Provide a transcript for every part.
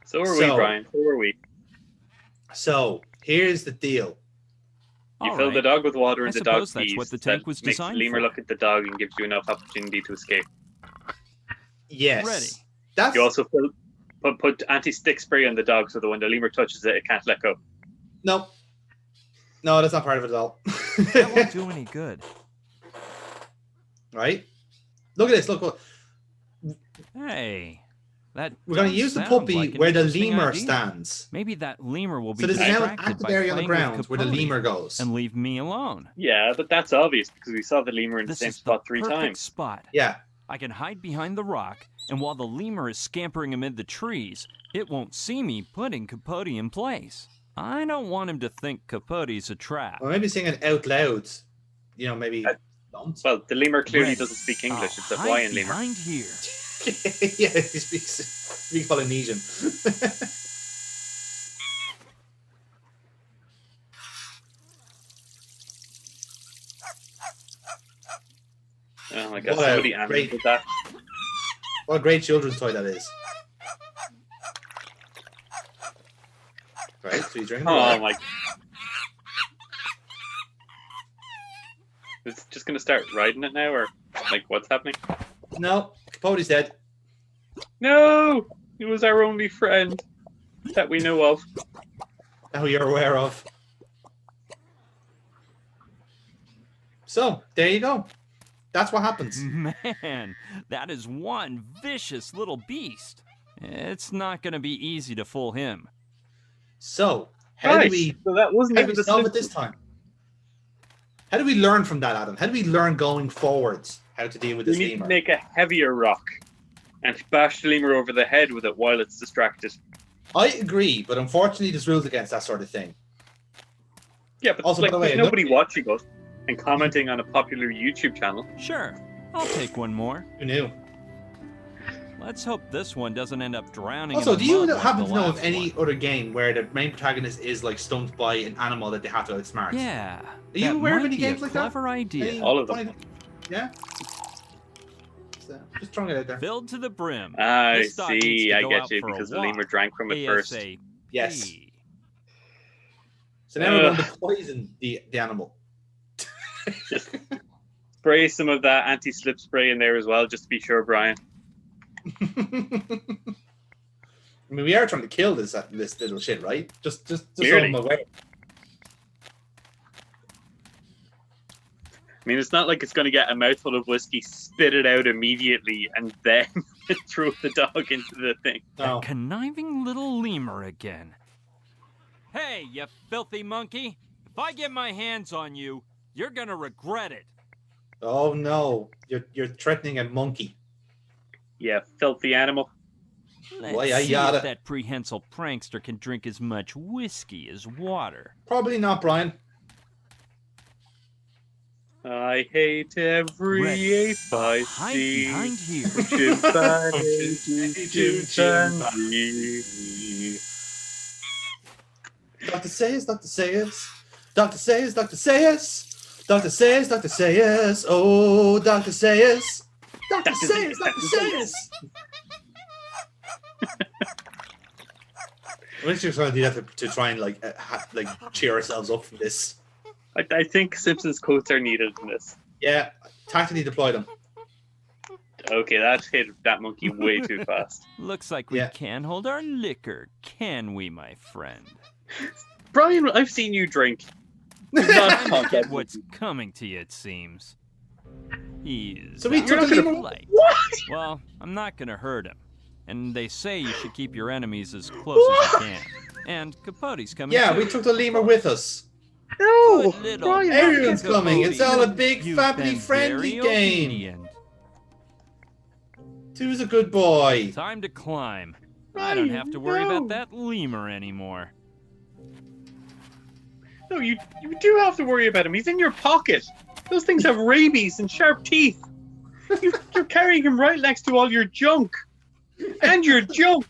So are we, Brian. So are we. So here's the deal. You fill the dog with water and the dog pees. That's what the tank was makes the designed lemur for. look at the dog and gives you enough opportunity to escape. Yes. Ready. You also put anti-stick spray on the dog so that when the lemur touches it, it can't let go. No, that's not part of it at all. That won't do any good. Right? Look at this. Look. Hey, that we're going to use the puppy where the lemur stands. Maybe that lemur will be so there's now an distracted active by area on the playing ground with where the lemur goes. And leave me alone. Yeah, but that's obvious because we saw the lemur in the same spot 3 perfect times. Spot. Yeah. I can hide behind the rock, and while the lemur is scampering amid the trees, it won't see me putting Capote in place. I don't want him to think Capote's a trap. Well, maybe saying it out loud. You know, maybe. Well, the lemur clearly doesn't speak English. It's a Hawaiian lemur. Behind here. Yeah, he speaks Polynesian. Oh my god, somebody animated that. What a great children's toy that is. Right, so you drink. Oh my. It's just gonna start riding it now, or like what's happening? No, Capote's dead. No! It was our only friend that we know of. That you're aware of. So, there you go. That's what happens. Man, that is one vicious little beast. It's not going to be easy to fool him. So, how do we solve it this time? How do we learn from that, Adam? How do we learn going forwards how to deal with this lemur? We need to make a heavier rock and bash the lemur over the head with it while it's distracted. I agree, but unfortunately there's rules against that sort of thing. Yeah, but also, like, by the way, there's nobody watching us and commenting on a popular YouTube channel. Sure, I'll take one more. Who knew? Let's hope this one doesn't end up drowning. Also, in the do you mud happen like to know of last any one? other game where the main protagonist is like stumped by an animal that they have to outsmart? Yeah. Are you aware of any games like that? Clever idea. All of them. Yeah. Just throwing it out there. Filled to the brim. I This dog needs see. to I go get out you for a because the walk. lemur drank from it first. ASAP. Yes. So now we're going to poison the animal. Just spray some of that anti-slip spray in there as well, just to be sure, Brian. I mean, we are trying to kill this little shit, right? Just so I'm aware. I mean, it's not like it's going to get a mouthful of whiskey, spit it out immediately, and then throw the dog into the thing. No. That conniving little lemur again. Hey, you filthy monkey! If I get my hands on you, you're gonna regret it. Oh no, you're threatening a monkey. Yeah, filthy animal. Let's Well, see yada. if that prehensile prankster can drink as much whiskey as water. Probably not, Brian. I hate every Ready. ape I Hide see. behind here. Dr. Sayers, Dr. Sayers. Dr. Sayers, Dr. Sayers. Dr. Sayers, Dr. Sayers. Oh, Dr. Sayers. Dr. Sayers, Dr. Sayers. We're just going to do that to try and like cheer ourselves up from this. I think Simpsons quotes are needed in this. Yeah, tactically deploy them. Okay, that hit that monkey way too fast. Looks like we Yeah. can't hold our liquor, can we, my friend? Brian, I've seen you drink. Not Time to talk get about what's coming to you, it seems. He's So we out took of the lemur- light. What? Well, I'm not gonna hurt him. And they say you should keep your enemies as close as you can. And Capote's coming Yeah, too. we took the lemur with us. No, Good little Brian. Everyone's Capote. coming. It's all a big You've family-friendly been very game. obedient. Two's a good boy. Time to climb. I don't have to worry no. about that lemur anymore. No, you do have to worry about him. He's in your pocket. Those things have rabies and sharp teeth. You're carrying him right next to all your junk. And your junk.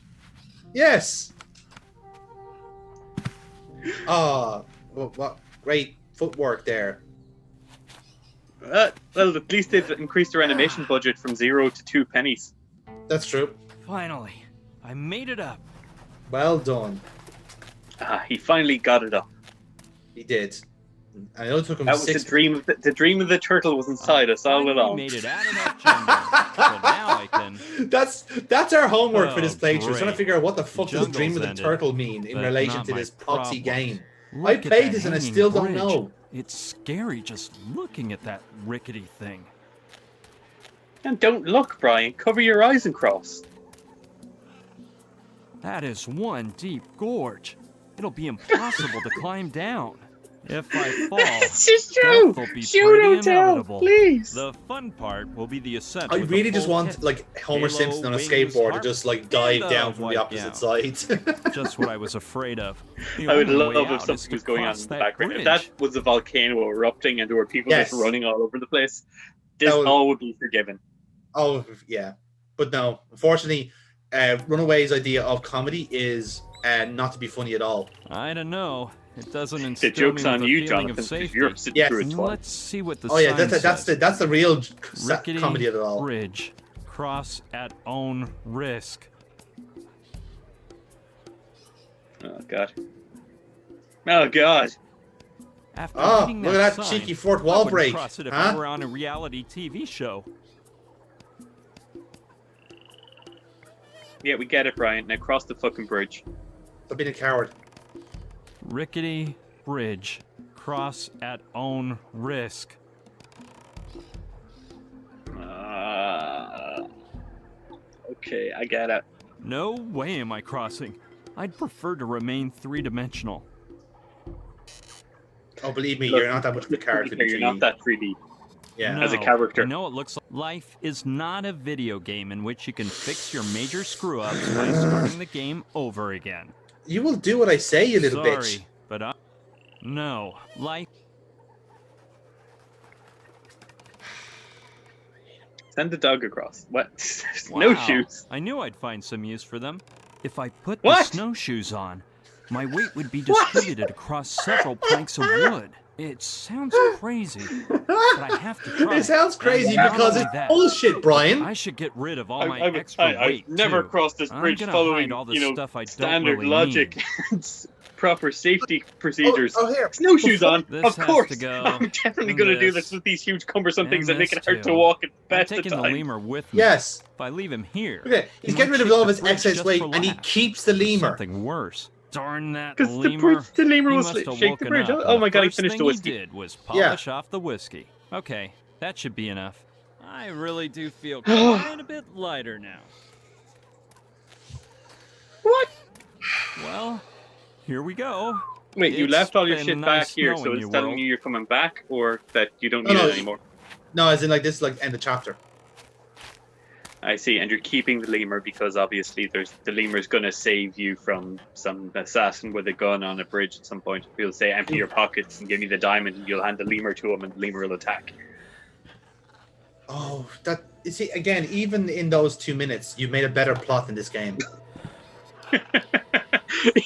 Yes. Oh, what great footwork there. Well, at least they've increased their animation budget from 0 to 2 pennies. That's true. Finally, I made it up. Well done. Ah, he finally got it up. He did. I know it took him That was 6 the dream. The dream of the turtle was inside us all Finally along. made it out of that jungle. So now I can. That's our homework for this Oh, playthrough. Trying to great. figure out what the fuck does Jungle's Dream of the ended, Turtle mean in but relation not to my this proxy problem. game. Look I at played that this and I hanging still don't bridge. know. It's scary just looking at that rickety thing. And don't look, Brian. Cover your eyes and cross. That is one deep gorge. It'll be impossible to climb down. If I fall, It's just true. death will be Shoot, pretty don't tell, inevitable. please. The fun part will be the ascent. I with really the just full want kit. like Homer Halo, Simpson on a wings, skateboard to harp, just like and dive a down from the white opposite gown. side. Just what I was afraid of. The I would only way love out if is something to was going on cross in the that background. If bridge. that was a volcano erupting and there were people Yes. just running all over the place, this That would- all would be forgiven. Oh yeah, but no. Unfortunately, Runaway's idea of comedy is not to be funny at all. I don't know. It doesn't The instill joke's me on with you, a feeling Jonathan. of If safety. you're sitting Yes. through it twice. Let's see what the Oh yeah, sign that's says. the real Rickety comedy of it all. bridge. Cross at own risk. Oh god. Oh god. After Oh, reading look at that sign, cheeky fourth I wall wouldn't break, cross it if huh? I were on a reality TV show. Yeah, we get it, Brian. Now cross the fucking bridge. Stop being a coward. Rickety bridge. Cross at own risk. Okay, I get it. No way am I crossing. I'd prefer to remain three-dimensional. Oh, believe me, Look, you're not that much of a character. You're not that 3D. Yeah. As a No, character. I know it looks like life is not a video game in which you can fix your major screw-ups by starting the game over again. You will do what I say, you little Sorry, bitch. but no, life. Send the dog across. What? Snowshoes. Wow, I knew I'd find some use for them. If I put What? the snowshoes on, my weight would be distributed across several planks of wood. It sounds crazy, but I have to try. It sounds crazy And not because only it's that, bullshit, Brian. I should get rid of all my I've extra weight, never too. crossed this I'm bridge gonna following, hide all the you know, stuff I don't standard really logic need. and proper safety procedures. Oh, here. Snowshoes on, This of has course. to go, I'm definitely and going to do this, this with these huge cumbersome and things that make this it hard to too. walk at I'm best of taking the time. lemur with me. Yes. If I leave him here, Okay, he he's might getting rid of shake all of the his bridge excess just weight, for and he laughs. keeps the Or lemur. Something worse. Darn that Because lemur. the lemur He will must have shake the woken bridge. up, Oh and my the god, he first finished the thing whiskey. he did was polish off the whiskey. Okay, that should be enough. I really do feel quite a bit lighter now. What? Well, here we go. Wait, you It's left all your been shit nice back here, so knowing it's you, telling world. you you're coming back, or that you don't No, need no, it anymore? No, as in like this is like end of chapter. I see, and you're keeping the lemur because obviously the lemur's gonna save you from some assassin with a gun on a bridge at some point. He'll say, empty your pockets and give me the diamond, and you'll hand the lemur to him, and the lemur will attack. Oh, that you see again. Even in those 2 minutes, you made a better plot in this game.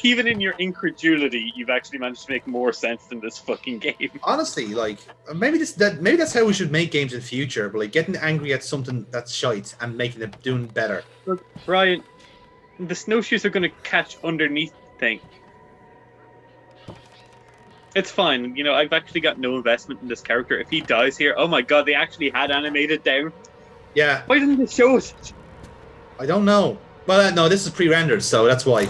Even in your incredulity, you've actually managed to make more sense than this fucking game. Honestly, like maybe that's how we should make games in future. But like getting angry at something that's shite and making it doing better. Look, Brian, the snowshoes are going to catch underneath the thing. It's fine. You know, I've actually got no investment in this character. If he dies here, oh my god, they actually had animated down. Yeah, Why didn't they show it? I don't know. Well, no, this is pre-rendered, so that's why.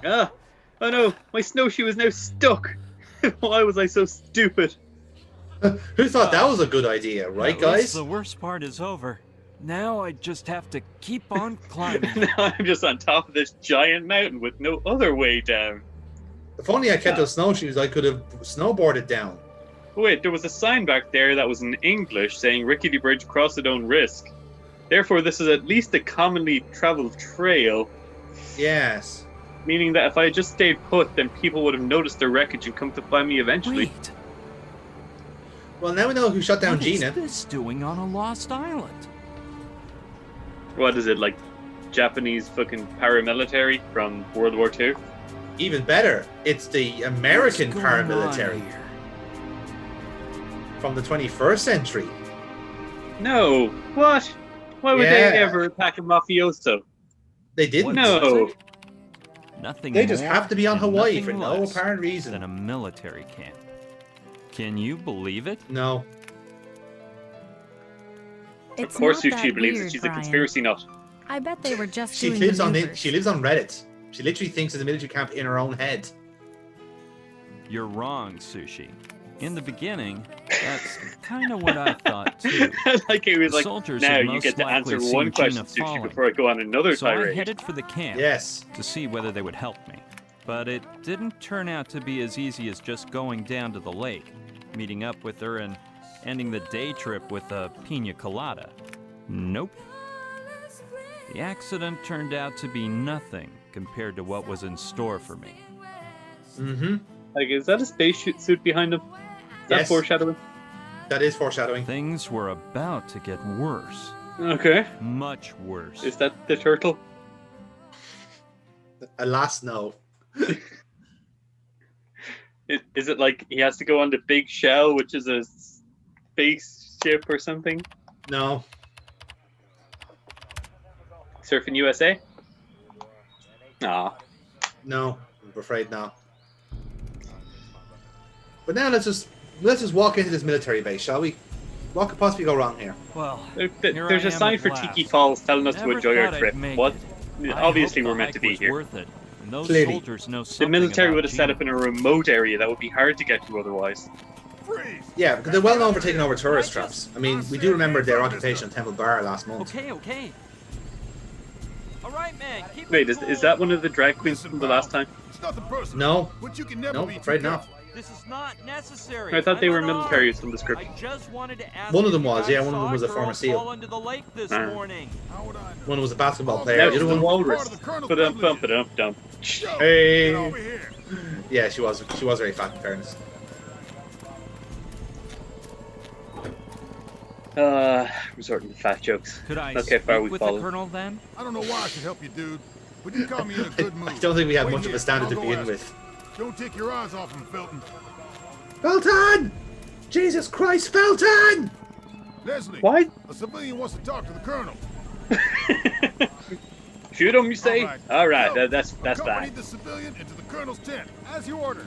Ah, oh no, my snowshoe is now stuck. Why was I so stupid? Who thought that was a good idea, right, At least guys? the worst part is over. Now I just have to keep on climbing. Now I'm just on top of this giant mountain with no other way down. If only I kept those snowshoes, I could have snowboarded down. Wait, there was a sign back there that was in English saying rickety bridge cross at own risk. Therefore, this is at least a commonly traveled trail, Yes. meaning that if I had just stayed put, then people would have noticed the wreckage and come to find me eventually. Wait, Well, now we know who shot down what is Gina. this doing on a lost island? What is it, like Japanese fucking paramilitary from World War II? Even better, it's the American What's going on paramilitary here? from the 21st century. No, what? Why would Yeah. they ever attack a mafioso? They didn't. What No. was it? Nothing They just more have to be on and Hawaii nothing for no less apparent than reason. a military camp. Can you believe it? No. Of course, not she that believes weird, it. She's Brian. a conspiracy nut. I bet they were just She doing lives on it. maneuvers. She lives on Reddit. She literally thinks it's a military camp in her own head. You're wrong, Sushi. In the beginning, that's kind of what I thought too. Like it was The like, soldiers now had you most get to answer likely one seen question, Gina Sushi, falling. before I go on another So I tirade. headed for the camp Yes. to see whether they would help me. But it didn't turn out to be as easy as just going down to the lake, meeting up with her, and ending the day trip with a pina colada. Nope. The accident turned out to be nothing compared to what was in store for me. Mm-hmm. Like, is that a space suit behind him? Is that Yes. foreshadowing? That is foreshadowing. Things were about to get worse. Okay. Much worse. Is that the turtle? Alas, no. Is it like he has to go on the big shell, which is a spaceship or something? No. Surfing USA? Nah. No. I'm afraid not. But now let's just walk into this military base, shall we? What could possibly go wrong here? Well, here There's I a am sign at for last. Tiki Falls telling us to Never enjoy our thought I'd trip. make What? it. I Obviously, hope we're the meant to hike be was here. worth it. And those Clearly. soldiers know The something military about would have set Gina. up in a remote area that would be hard to get to otherwise. Yeah, because they're well known for taking over tourist traps. I mean, we do remember their occupation of Temple Bar last month. Okay. All right, man. Keep Wait, it is that one of the drag queens from the last time? It's nothing personal. No. But you can never No, be too afraid not. careful. This is not necessary. I thought they I'm were unarmed. military from the script. I just wanted to ask One of if them you was, guys yeah, one of them saw was a girl former SEAL. fall into the lake this morning. How would I know? One was a basketball player. Now The she's other a one, walrus. Part of the colonel's Ba-dum, bum, privileges. ba-dum, dum. Yo, Hey. Get over here. yeah, she was very fat in fairness. Resorting to fat jokes. Could I Okay, far speak we with follow. the colonel then? I don't know why I should help you, dude. But you caught me in a good mood. I don't think we had Wait much of here, a standard to I'll go begin ask with. him. Don't take your eyes off him, Felton. Felton! Jesus Christ, Felton! Leslie. Why? A civilian wants to talk to the colonel. Shoot him, you say? All right, Yo, that's accompany bad. the civilian into the colonel's tent, as you ordered.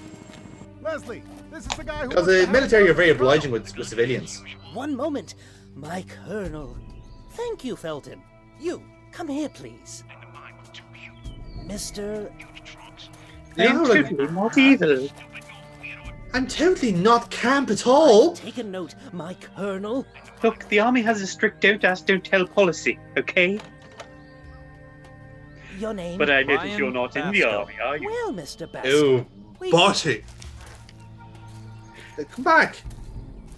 Leslie, this is the guy who. Because wants to the have military a are very conversation. obliging with civilians. One moment, my colonel. Thank you, Felton. You, come here, please. Mr. You know, like, totally not evil. I'm totally not camp at all. Take a note, my colonel. Look, the army has a strict don't ask, don't tell policy, okay? Your name? But I notice Brian you're not in the Basco. army, are you? Well, Mr. Basco. Ew. we- Botty. Come back.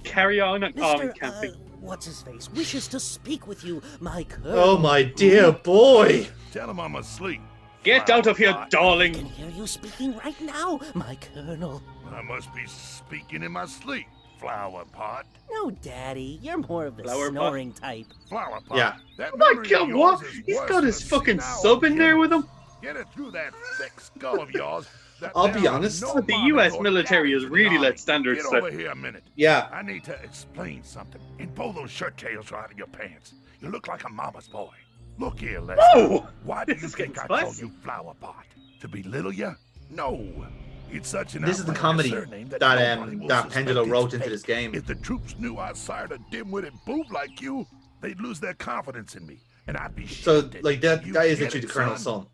Carry on army Mr. camping. What's his face wishes to speak with you, my colonel. Oh my dear boy. Tell him I'm asleep. Get out of here, I can darling! hear you speaking right now, my colonel. I must be speaking in my sleep. Flower pot. No, Daddy, you're more of the Flower pot? snoring type. Flower pot. Yeah. That Oh my memory of god, yours what? is He's worse got than his a fucking sour sub in there with him? Get it through that thick skull of yours. that I'll there be are honest, no The modern US or military has captains in the really army. let standards Get slip. over here a minute. Yeah. I need to explain something. And pull those shirt tails right out of your pants. You look like a mama's boy. Look here, Leslie. Whoa! Why do This you is think getting I call spicy. you Flower Pot? To belittle you? No. It's such an This is the outlandish comedy surname that nobody will that suspect Pendulo it's wrote into fake. this game. If the troops knew I sired a dim-witted boob like you, they'd lose their confidence in me, and I'd be So shifted. like that You is get literally it, the colonel's son? son.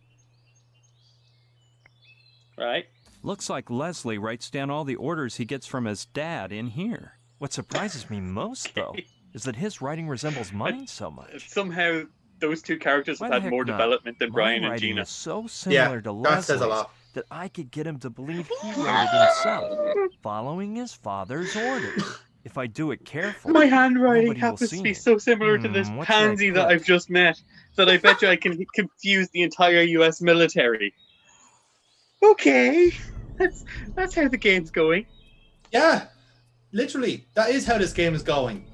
Right? Looks like Leslie writes down all the orders he gets from his dad in here. What surprises me most, though, is that his writing resembles mine so much. Somehow, those two characters Why have the had heck more not? development than My Brian and writing Gina. is so Yeah, similar to that says a Leslie's lot. that I could get him to believe he wrote it himself, following his father's orders. If I do it carefully, My handwriting nobody will happens see to be it. so similar to this What should I pansy that put? I've just met that I bet you I can confuse the entire US military. Okay, that's how the game's going. Yeah. Literally, that is how this game is going.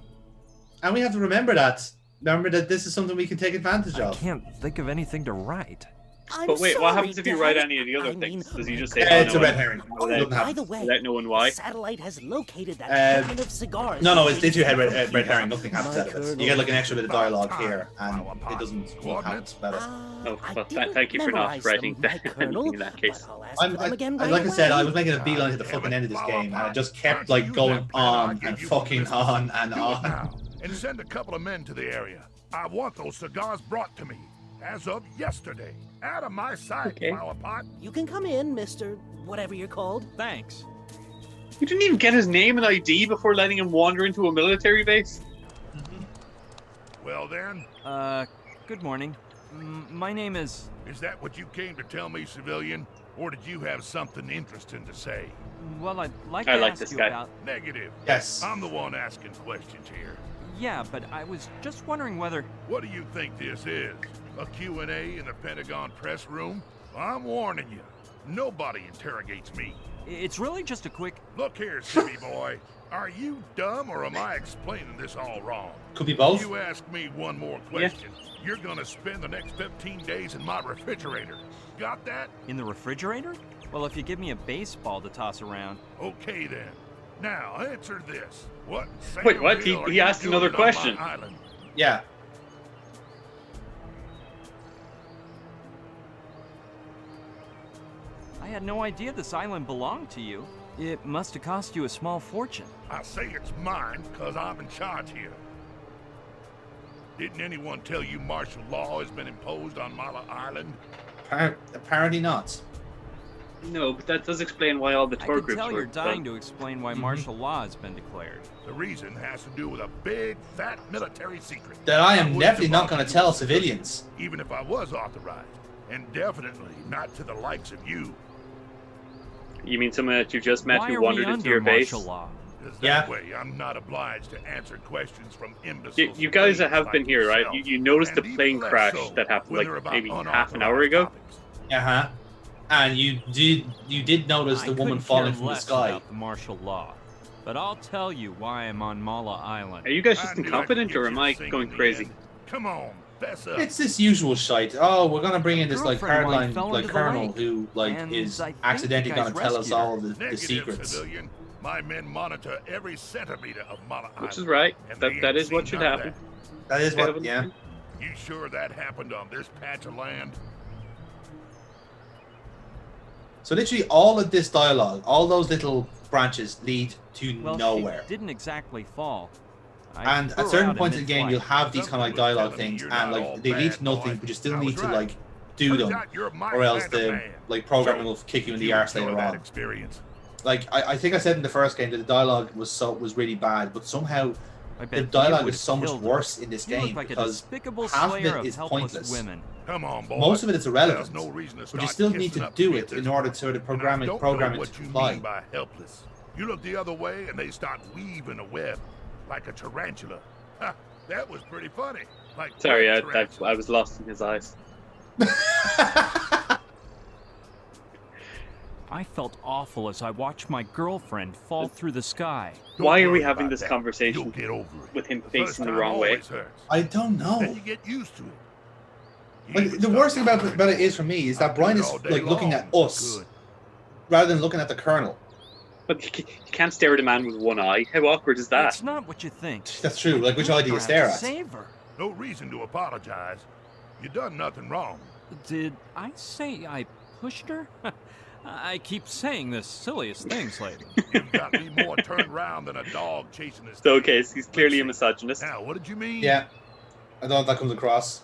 And we have to remember that. Remember that this is something we can take advantage I of. can't think of anything to write. I'm But wait, what sorry, happens if you Dad. write any of the other I mean, things? Does he just say, It's oh, a no, red herring. Oh, Doesn't by happen. the way, let no one why? Satellite has located that shipment of cigars. No, it's that literally came red from herring. Nothing happens My out of it. Colonel. You get like an extra bit of dialogue here, and it doesn't happen about it. Oh, I well, didn't thank you for not memorize writing them, my Colonel, anything in that case. but I'll ask them again right like I said, I away. was making a beeline to the fucking end of this game, and it just kept like going on and fucking on and Do it on. now, and send a couple of men to the area. I want those cigars brought to me, as of yesterday. Out of my sight, Okay. flower pot. You can come in, Mr. Whatever you're called. Thanks. You didn't even get his name and ID before letting him wander into a military base? Well then, Good morning. My name is... is that what you came to tell me, civilian? Or did you have something interesting to say? Well, I'd like I to like ask this you guy. about... Negative. Yes. I'm the one asking questions here. Yeah, but I was just wondering whether... What do you think this is? A Q&A in the Pentagon press room? I'm warning you. Nobody interrogates me. It's really just a quick... Look here, city boy. Are you dumb or am I explaining this all wrong? Could be both. You ask me one more question, you're gonna spend the next 15 days in my refrigerator. Got that? In the refrigerator? Well, if you give me a baseball to toss around... Okay then. Now answer this. What in Wait, what? Sam Hill are He you asked doing another on my question. island? Yeah. I had no idea this island belonged to you. It must have cost you a small fortune. I say it's mine because I'm in charge here. Didn't anyone tell you martial law has been imposed on Mala Island? Apparently not. No, but that does explain why all the I tour can groups tell were you're dying done. to explain why martial law has been declared. The reason has to do with a big, fat military secret. That I am wouldn't definitely not have going to bothered tell you, civilians. even if I was authorized. And definitely not to the likes of you. You mean someone that you just met Why who are we wandered into under your base? martial law? Because Yeah. that way I'm not obliged to answer questions from imbeciles. You guys that have like been here, right? yourself, You noticed the and even plane less crash so that happened when they're like about maybe half an hour unauthorized ago? topics. Uh-huh. And you did notice the I woman couldn't falling care from the less sky. about the martial law, but I'll tell you why I'm on Mala Island. Are you guys I just knew I could incompetent, get or you am to I sing going in the crazy? end. Come on, fess up. It's this usual shite. Oh, we're gonna bring in this like Girlfriend of mine hardline fell like into the colonel lake, who like and is I think accidentally you gonna guys tell us rescued her. all the Negative, secrets. civilian. My men monitor every centimeter of Mala Which is Island, right. and they That ain't is what seen should none of happen. That is what. Kevin? Yeah. that. You sure that happened on this patch of land? So literally all of this dialogue, all those little branches lead to Well, nowhere. she didn't exactly fall. I And threw at her certain out points in the game, mid-flight. you'll have these kind of like Something was dialogue telling me things, you're and not all like they lead to bad, nothing, boy. but you still I need was to right. like do Turns them, out you're my or else kind of the man. like programming So, will kick you in the you arse enjoy later that on. experience. Like I think I said in the first game that the dialogue was really bad, but somehow I bet the you dialogue would is so have much killed her. worse in this You look game like a because despicable half of slayer it of is helpless pointless. women. Come on, boy. Most of it is irrelevant, There's no reason to but you start still need kissing to up do me it at this in order point. to the And I program don't it know what to you apply. mean by helpless. You look the other way and they start weaving a web like a tarantula. Ha, that was pretty funny. Like Sorry, red I tarantula. was lost in his eyes. I felt awful as I watched my girlfriend fall through the sky. Don't Why are we worry having about this that. conversation You'll get over it. with him The facing first the time wrong way? always hurts. I don't know. Then you get used to it. You Like even the worst thing start about it is for me is I'll that do Brian it is all day like looking long. at us Good. rather than looking at the colonel. But you can't stare at a man with one eye. How awkward is that? It's not what you think. That's true. Like which eye do you Perhaps stare at? Save her. No reason to apologize. You done nothing wrong. Did I say I pushed her? I keep saying the silliest things lately. You've got me more turned round than a dog chasing his So, tail. okay, so he's clearly a misogynist. Now, what did you mean? Yeah, I don't know if that comes across.